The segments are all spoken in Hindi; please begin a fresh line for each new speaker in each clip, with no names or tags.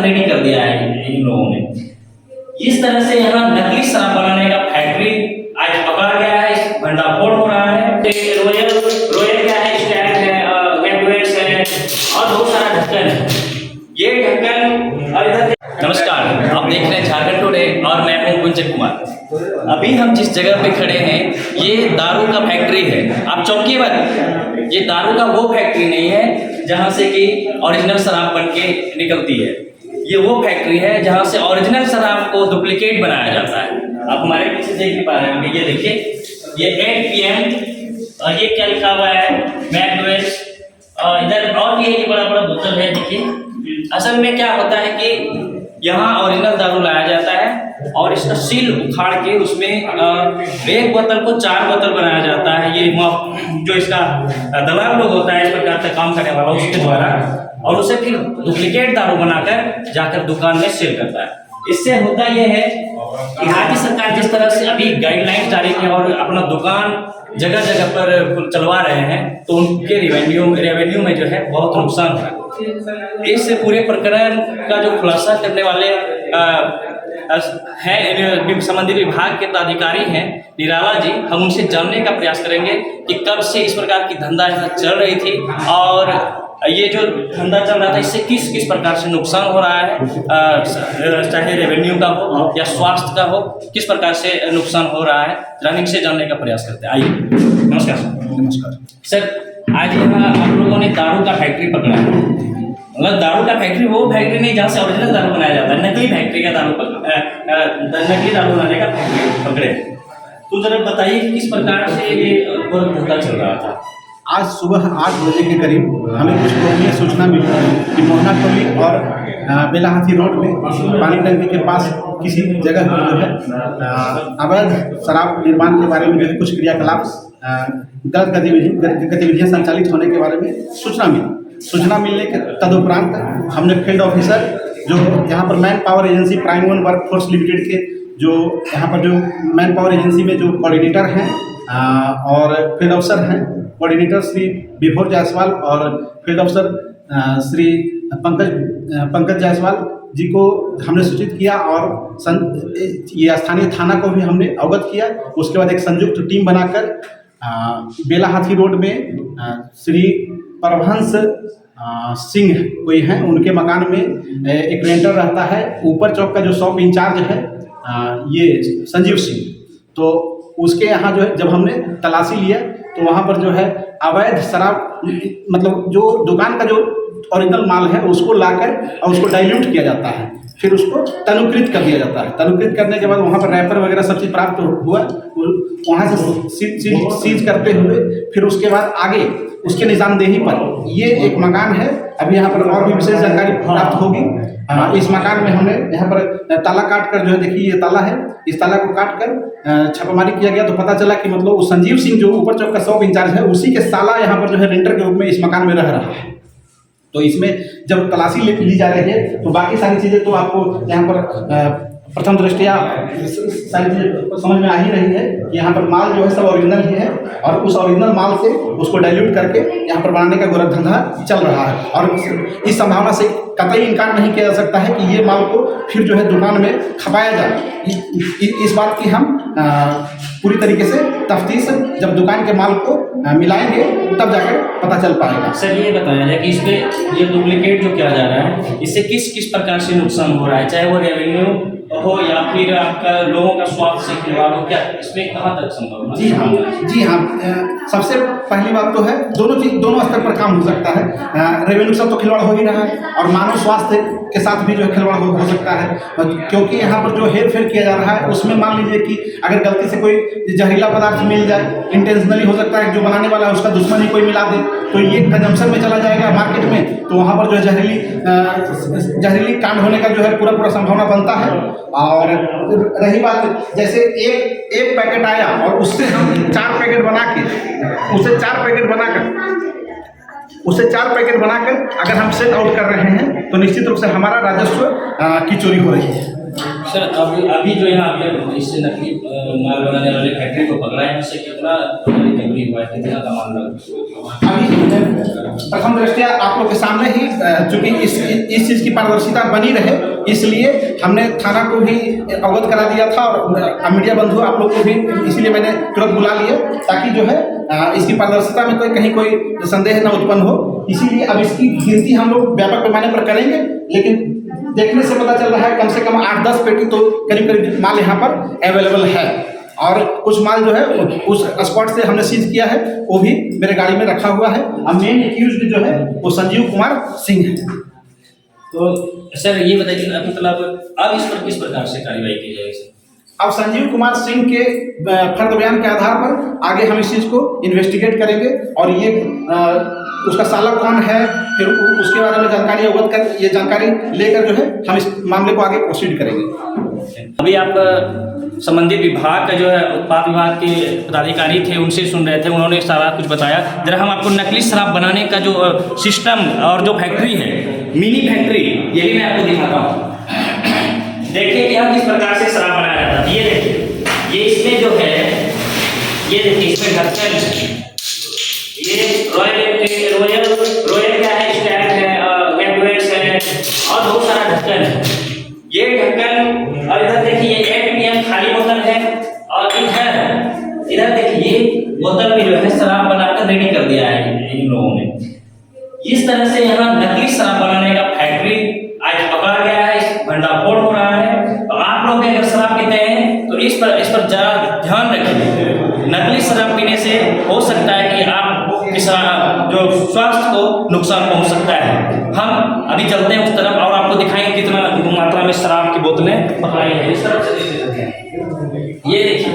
रेडी कर दिया है इन लोगों ने। इस तरह से यहाँ नकली शराब बनाने का फैक्ट्री आज पकड़ा गया है, इस भंडाफोड़ हो रहा है। रोयल क्या है, स्टैंड है, वेटवेट्स है और बहुत सारा ढक्कन है। ये ढक्कन और इधर नमस्कार, आप देख रहे हैं झारखंड टुडे और मैं हूं कुंजन कुमार। अभी हम जिस जगह पे खड़े हैं ये दारू का फैक्ट्री है। आप चौंकिए मत, ये दारू का वो फैक्ट्री नहीं है जहां से कि ओरिजिनल शराब बन के निकलती है। ये वो फैक्ट्री है जहां से ओरिजिनल शराब को डुप्लीकेट बनाया जाता है। आप हमारे पीछे देख नहीं पा रहे होंगे, ये देखिए, ये 8 PM और ये क्या लिखा हुआ है, मैकडवेल्स, और इधर और भी ये बड़ा बड़ा बोतल है। देखिए असल में क्या होता है कि यहाँ ओरिजिनल दारू लाया जाता है और इसका सील उखाड़ के उसमें एक बोतल को 4 बोतल बनाया जाता है। ये जो इसका दलाल लोग होता है इस प्रकार से काम करने वाला उसके द्वारा, और उसे फिर डुप्लीकेट दारू बनाकर जाकर दुकान में सेल करता है। इससे होता यह है कि राज्य सरकार जिस तरह से अभी गाइडलाइंस जारी की और अपना दुकान जगह जगह पर चलवा रहे हैं तो उनके रेवेन्यू में जो है बहुत नुकसान हो रहा है। इस पूरे प्रकरण का जो खुलासा करने वाले हैं संबंधित विभाग के अधिकारी हैं निराला जी, हम उनसे जानने का प्रयास करेंगे कि कब से इस प्रकार की धंधा यहाँ चल रही थी और ये जो धंधा चल रहा था इससे किस किस प्रकार से नुकसान हो रहा है, चाहे रेवेन्यू का हो या स्वास्थ्य का हो, किस प्रकार से नुकसान हो रहा है, रनिंग से जानने का प्रयास करते हैं। आइए। नमस्कार सर।
नमस्कार
सर, आज यहाँ आप लोगों ने दारू का फैक्ट्री पकड़ा है। मतलब दारू का फैक्ट्री वो फैक्ट्री नहीं जहाँ से ओरिजिनल दारू बनाया जाता है, नकली फैक्ट्री का नकली दारू बनाने का फैक्ट्री पकड़े। तो जरा बताइए किस प्रकार से ये धंधा चल रहा था।
आज सुबह 8 बजे के करीब हमें कुछ गोपनीय सूचना मिली कि मोहना टोली और बेलाहाथी रोड में पानी टंकी के पास किसी जगह पर जो है अवैध शराब निर्माण के बारे में जो है कुछ क्रियाकलाप गलत गतिविधियाँ संचालित होने के बारे में सूचना मिली। सूचना मिलने के तदुपरांत हमने फील्ड ऑफिसर जो यहाँ पर man power agency prime one work force limited के जो यहाँ पर जो मैन पावर एजेंसी में जो कोऑर्डिनेटर हैं और फील्ड अफसर हैं, कोऑर्डिनेटर श्री विभोर जायसवाल और फील्ड अफसर श्री पंकज जायसवाल जी को हमने सूचित किया और ये स्थानीय थाना को भी हमने अवगत किया। उसके बाद एक संयुक्त टीम बनाकर बेलाहाथी रोड में श्री परमहंस सिंह कोई हैं, उनके मकान में एक रेंटर रहता है। ऊपर चौक का जो शॉप इंचार्ज है ये संजीव सिंह, तो उसके यहाँ जो है जब हमने तलाशी लिया तो वहाँ पर जो है अवैध शराब, मतलब जो दुकान का जो ओरिजिनल माल है उसको लाकर और उसको डाइल्यूट किया जाता है, फिर उसको तनुकृत कर दिया जाता है। तनुकृत करने के बाद वहाँ पर रैपर वगैरह सब चीज़ प्राप्त हुआ, वहाँ से सीज करते हुए फिर उसके बाद आगे उसके निशानदेही पर ये एक मकान है। अभी यहाँ पर और भी विशेष जानकारी प्राप्त होगी। इस मकान में हमने यहाँ पर ताला काट कर जो है, देखिए ये ताला है, इस ताला को काट कर छापामारी किया गया तो पता चला कि मतलब वो संजीव सिंह जो ऊपर चौक का शॉप इंचार्ज है उसी के साला यहाँ पर जो है रेंटर के रूप में इस मकान में रह रहा है। तो इसमें जब तलाशी ली जा रही है तो बाकी सारी चीज़ें तो आपको यहाँ पर प्रथम दृष्टिया सारी चीज़ें समझ में आ ही रही है कि यहाँ पर माल जो है सब ओरिजिनल ही है और उस ओरिजिनल माल से उसको डाइल्यूट करके यहाँ पर बनाने का गोरख धंधा चल रहा है। और इस संभावना से कतई इनकार नहीं किया जा सकता है कि ये माल को फिर जो है दुकान में खपाया जाए। इस बात की हम पूरी तरीके से तफ्तीश जब दुकान के माल को मिलाएंगे तब जाकर पता चल पाएगा।
सर ये बताया जाए कि इसमें ये डुप्लीकेट जो किया जा रहा है इससे किस किस प्रकार से नुकसान हो रहा है, चाहे वो रेवेन्यू हो या फिर आपका लोगों का स्वास्थ्य से खिलवाड़ हो, क्या इसमें कहाँ तक संभव है?
जी हाँ, सबसे पहली बात तो है दोनों स्तर पर काम हो सकता है। रेवेन्यू से तो खिलवाड़ हो ही रहा है और मानव स्वास्थ्य के साथ भी जो है खिलवाड़ हो सकता है, क्योंकि यहाँ पर जो हेर फेर किया जा रहा है उसमें मान लीजिए कि अगर गलती से कोई जहरीला पदार्थ मिल जाए, इंटेंशनली हो सकता है जो बनाने वाला है उसका दुश्मन ही कोई मिला दे तो ये कंजम्पशन में चला जाएगा मार्केट में, तो वहाँ पर जो है जहरीली कांड होने का जो है पूरा संभावना बनता है। और रही बात जैसे एक पैकेट आया और उससे हम 4 पैकेट बनाकर अगर हम सेट आउट कर रहे हैं तो निश्चित रूप से हमारा राजस्व की चोरी हो रही है।
सर अभी जो यहाँ आपने इससे नकली माल बनाने वाले फैक्ट्री को पकड़ा है, इससे कितना रिकवरी हुआ है, कितना का माल लगा?
अभी प्रथम दृष्टया आप लोग के सामने ही चूंकि इस चीज़ की पारदर्शिता बनी रहे, इसलिए हमने थाना को भी अवगत करा दिया था और मीडिया बंधु आप लोग को भी इसलिए मैंने तुरंत बुला लिए, ताकि जो है इसकी पारदर्शिता में कहीं कोई संदेह न उत्पन्न हो। इसीलिए अब इसकी गिनती हम लोग व्यापक पैमाने पर करेंगे, लेकिन देखने से पता चल रहा है कम से कम 8-10 पेटी तो करीब करीब माल यहाँ पर अवेलेबल है, और कुछ माल जो है उस स्पॉट से हमने सीज किया है, वो भी मेरे गाड़ी में रखा हुआ है। अब मेन एक्यूज्ड जो है वो संजीव कुमार सिंह है।
तो सर ये बताइए मतलब अब इस पर किस प्रकार से कार्रवाई की जाएगी?
अब संजीव कुमार सिंह के फर्द बयान के आधार पर आगे हम इस चीज़ को इन्वेस्टिगेट करेंगे, और ये उसका साला कौन है, फिर उसके बारे में जानकारी अवगत कर, ये जानकारी लेकर जो है हम इस मामले को आगे प्रोसीड करेंगे।
अभी आप संबंधित विभाग का जो है उत्पाद विभाग के पदाधिकारी थे, उनसे सुन रहे थे, उन्होंने सारा कुछ बताया। जरा हम आपको नकली शराब बनाने का जो सिस्टम और जो फैक्ट्री है, मिनी फैक्ट्री, ये भी मैं आपको दिखाता हूँ। देखिए कि हम किस प्रकार से शराब बनाया जाता है। ये देखिए, ये इसमें जो है, ये देखिए इसमें ढक्कन, ये रॉयल क्या है, स्टैंड है, वेबवेट्स है और बहुत सारा ढक्कन है। ये ढक्कन, और इधर देखिए ये 8 PM खाली बोतल है, और इधर देखिए ये बोतल में जो है शराब बनाकर रेडी कर दिया है इन लोगों ने। इस तरह से यहाँ नकली शराब बनाने का फैक्ट्री आज पकड़ा गया है, इस भंडाफोड़ हो रहा है। तो आप लोग अगर शराब पीते हैं तो इस पर जरा ध्यान रखें। नकली शराब पीने से हो सकता है कि आप जो स्वास्थ्य को नुकसान पहुंच सकता है। हम अभी चलते हैं उस तरफ और आपको दिखाएंगे कितना मात्रा में शराब की बोतलें पकड़ाई है। इस तरफ से देख सकते हैं, ये देखिए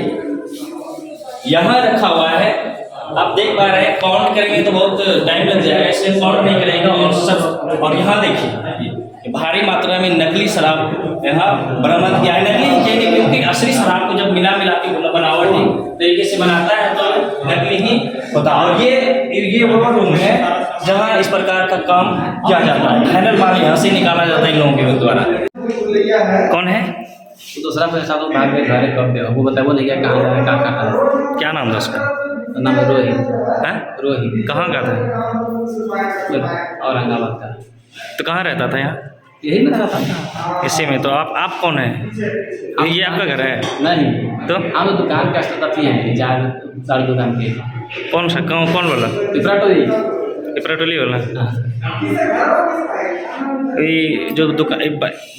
यहाँ रखा हुआ है, आप देख पा रहे हैं। काउंट करेंगे तो बहुत टाइम लग जाएगा, इसलिए काउंट नहीं करेगा। और सब, और यहाँ देखिए भारी मात्रा में नकली शराब यहाँ बरामद किया है। नकली चाहिए क्योंकि असली शराब को जब मिला के बनावटी तरीके से बनाता है तो नकली ही होता है। और ये वो रूम है जहाँ इस प्रकार का काम किया जाता है। फाइनल माल यहाँ से निकाला जाता है इन लोगों के द्वारा। कौन है?
दूसरा पैसा तो भाग में घर कब दे, वो बताया, वो ले गया कहाँ है, कहाँ है।
क्या नाम था उसका?
नाम रोहित
है।
रोहित
कहाँ का था?
औरंगाबाद का।
तो कहाँ रहता था यहाँ?
यही में रहता था।
इसी में। तो आप कौन है? ये आपका घर है?
नहीं,
तो
हम दुकान का स्टार्ट हैं, चार दुकान के।
कौन सा कौन वाला? पिपराटोली वाला। ये जो दुकान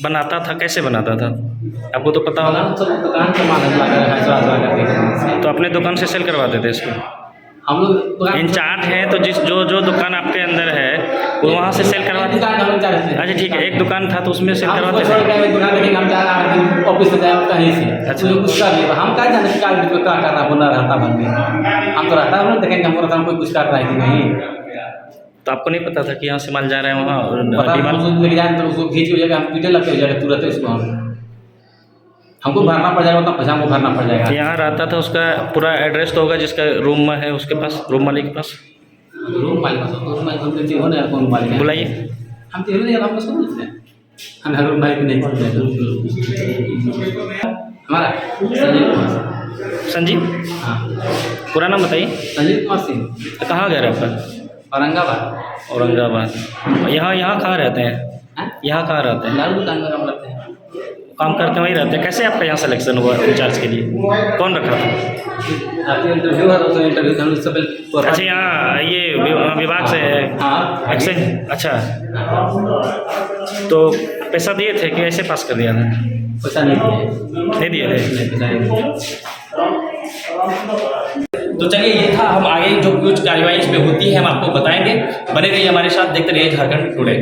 बनाता था, कैसे बनाता था आपको तो पता होगा?
दुकान से माल
तो अपने दुकान से सेल करवाते थे इसको?
हम लोग
इंचार्ज हैं तो जो दुकान आपके अंदर है वो वहाँ से सेल करवाते थे? अच्छा ठीक है, एक दुकान था तो उसमें सेल करवाते थे।
दुकान देखेंगे हम जा रहे हैं ऑफिस में जाए कहीं से।
अच्छा,
कुछ कर लिया, हम क्या जाने क्या करना होना रहता बंद में। हम तो रहता है देखेंगे, हमको रहता कोई कुछ कर रहा है कि नहीं।
तो आपको नहीं पता था कि यहाँ से माल जा रहा है वहाँ?
और लेके जाए तो उसको खींच हो जाएगा, हम पीटे लगते हो जाएगा तुरंत उसको। हमको भरना पड़ जाएगा, उतना पैसा हमको भरना पड़ जाएगा।
यहाँ रहता था, उसका पूरा एड्रेस तो होगा जिसका रूम में है उसके पास, रूम मालिक के पास?
रूम मालिक हो ना, कौन मालिक है
बुलाइए।
हम तो नहीं, हम उसको बोलते हैं, हम रूम मालिक नहीं बोलते हैं। हमारा
संजीव।
हाँ,
पूरा नाम बताइए।
संजीव कुमार सिंह।
तो कहाँ घर है आपका?
औरंगाबाद।
औरंगाबाद। यहाँ कहाँ रहते हैं? यहाँ कहाँ रहते हैं?
लाल दुकान में काम करते हैं।
काम करते हैं, वहीं रहते हैं। कैसे आपका यहाँ सिलेक्शन हुआ इंचार्ज के लिए? कौन रखा था?
इंटरव्यू है तो इंटरव्यू हम सब।
अच्छा, यहाँ ये विभाग से
हाँ,
एक्सेंज। अच्छा, तो पैसा दिए थे कि ऐसे पास कर दिया था?
पैसा नहीं दिए
थे। तो चलिए, ये था। हम आगे जो कुछ कार्यवाही इसमें होती है हम आपको बताएंगे। बने रहिए हमारे साथ, देखते रहिए झारखंड टुडे।